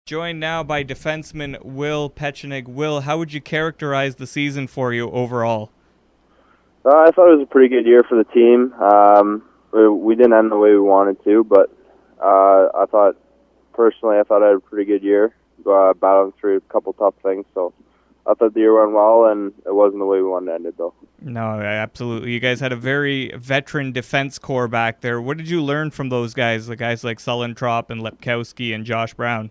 Joined now by defenseman Will Petschenig. Will, how would you characterize the season for you overall? I thought it was a pretty good year for the team. We didn't end the way we wanted to, but I thought I had a pretty good year, battling through a couple tough things. So I thought the year went well, and it wasn't the way we wanted to end it, though. No, absolutely. You guys had a very veteran defense core back there. What did you learn from those guys, the guys like Sullentrop and Lepkowski and Josh Brown?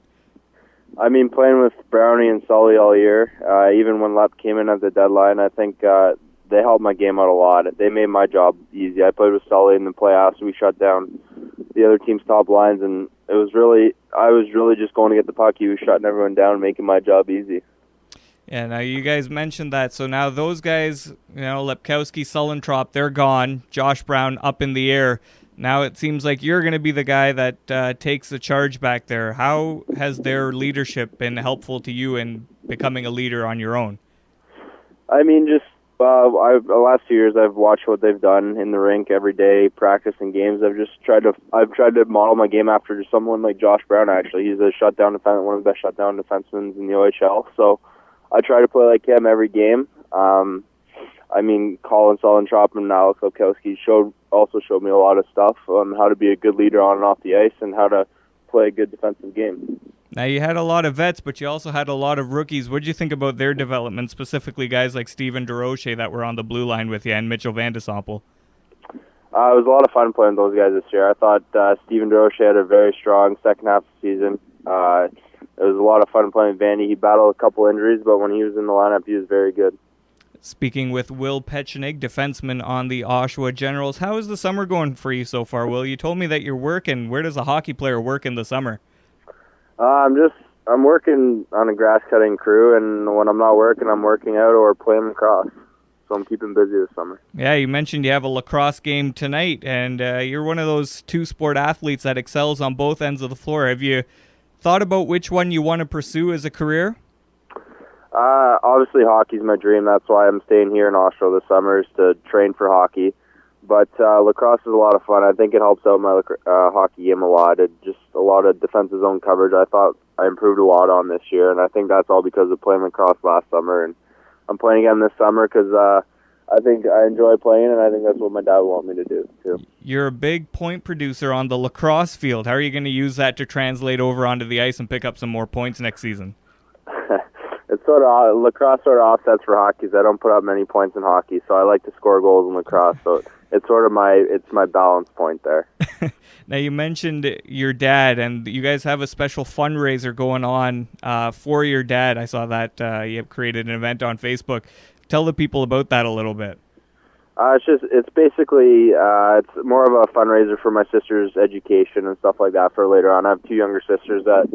I mean, playing with Brownie and Sully all year, even when Lep came in at the deadline, I think they helped my game out a lot. They made my job easy. I played with Sully in the playoffs. We shut down the other team's top lines, and I was really just going to get the puck. He was shutting everyone down, making my job easy. Yeah, now you guys mentioned that. So now those guys, Lepkowski, Sullentrop, they're gone. Josh Brown up in the air. Now it seems like you're going to be the guy that takes the charge back there. How has their leadership been helpful to you in becoming a leader on your own? I mean, just the last 2 years I've watched what they've done in the rink every day, practice and games. I've tried to model my game after someone like Josh Brown. Actually, he's a one of the best shutdown defensemen in the OHL. So I try to play like him every game. I mean, Colin Sullentrop and Alex Lepkowski also showed me a lot of stuff on how to be a good leader on and off the ice and how to play a good defensive game. Now, you had a lot of vets, but you also had a lot of rookies. What did you think about their development, specifically guys like Steven DeRoche that were on the blue line with you and Mitchell Van de Sample? It was a lot of fun playing with those guys this year. I thought Steven DeRoche had a very strong second half of the season. It was a lot of fun playing with Vandy. He battled a couple injuries, but when he was in the lineup, he was very good. Speaking with Will Petschenig, defenseman on the Oshawa Generals, how is the summer going for you so far, Will? You told me that you're working. Where does a hockey player work in the summer? I'm working on a grass cutting crew, and when I'm not working, I'm working out or playing lacrosse. So I'm keeping busy this summer. Yeah, you mentioned you have a lacrosse game tonight, and you're one of those two-sport athletes that excels on both ends of the floor. Have you thought about which one you want to pursue as a career? Obviously, hockey's my dream. That's why I'm staying here in Oshawa this summer, is to train for hockey. But lacrosse is a lot of fun. I think it helps out my hockey game a lot. It just a lot of defensive zone coverage. I thought I improved a lot on this year, and I think that's all because of playing lacrosse last summer. And I'm playing again this summer because I think I enjoy playing, and I think that's what my dad would want me to do too. You're a big point producer on the lacrosse field. How are you going to use that to translate over onto the ice and pick up some more points next season? It's sort of lacrosse sort of offsets for hockey. I don't put up many points in hockey, so I like to score goals in lacrosse. So it's sort of my balance point there. Now, you mentioned your dad, and you guys have a special fundraiser going on for your dad. I saw that you have created an event on Facebook. Tell the people about that a little bit. It's basically it's more of a fundraiser for my sister's education and stuff like that for later on. I have two younger sisters that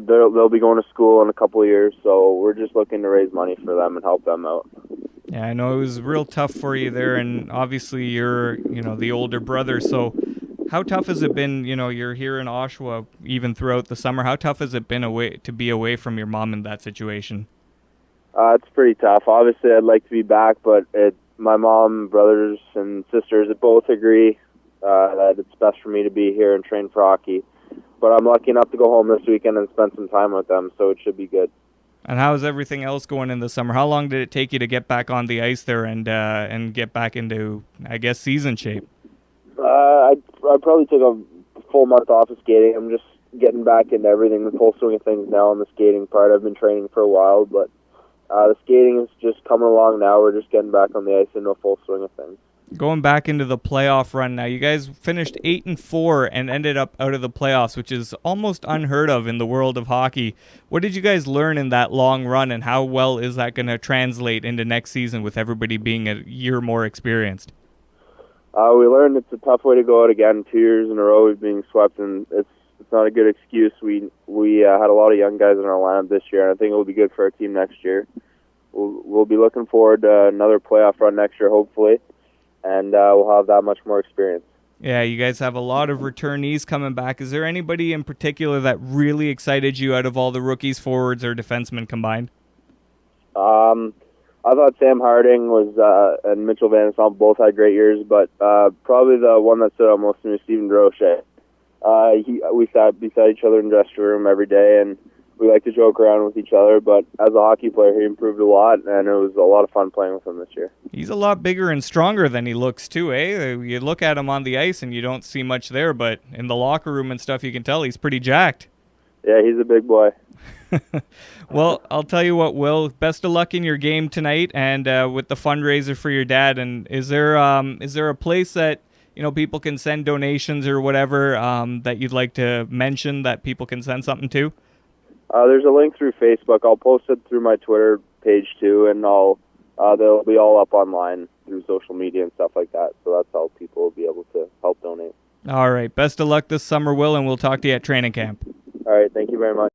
they'll be going to school in a couple of years, so we're just looking to raise money for them and help them out. Yeah, I know it was real tough for you there, and obviously you're the older brother. So, how tough has it been? You're here in Oshawa even throughout the summer. How tough has it been to be away from your mom in that situation? It's pretty tough. Obviously, I'd like to be back, but my mom, brothers, and sisters both agree that it's best for me to be here and train for hockey. But I'm lucky enough to go home this weekend and spend some time with them, so it should be good. And how is everything else going in the summer? How long did it take you to get back on the ice there and get back into, I guess, season shape? I probably took a full month off of skating. I'm just getting back into everything, the full swing of things now on the skating part. I've been training for a while, but the skating is just coming along now. We're just getting back on the ice into a full swing of things. Going back into the playoff run now, you guys finished 8-4 and ended up out of the playoffs, which is almost unheard of in the world of hockey. What did you guys learn in that long run, and how well is that going to translate into next season with everybody being a year more experienced? We learned it's a tough way to go out again. 2 years in a row we've been swept, and it's not a good excuse. We had a lot of young guys in our lineup this year, and I think it will be good for our team next year. We'll be looking forward to another playoff run next year, hopefully. And we'll have that much more experience. Yeah, you guys have a lot of returnees coming back. Is there anybody in particular that really excited you out of all the rookies, forwards, or defensemen combined? I thought Sam Harding and Mitchell Van Sample both had great years, but probably the one that stood out most to me was Steven DeRoche. We sat beside each other in the dressing room every day, and we like to joke around with each other. But as a hockey player, he improved a lot, and it was a lot of fun playing with him this year. He's a lot bigger and stronger than he looks too, eh? You look at him on the ice and you don't see much there, but in the locker room and stuff, you can tell he's pretty jacked. Yeah, he's a big boy. Well, I'll tell you what, Will. Best of luck in your game tonight, and with the fundraiser for your dad. And is there a place that people can send donations or whatever that you'd like to mention that people can send something to? There's a link through Facebook. I'll post it through my Twitter page too, and they'll be all up online through social media and stuff like that. So that's how people will be able to help donate. All right. Best of luck this summer, Will, and we'll talk to you at training camp. All right. Thank you very much.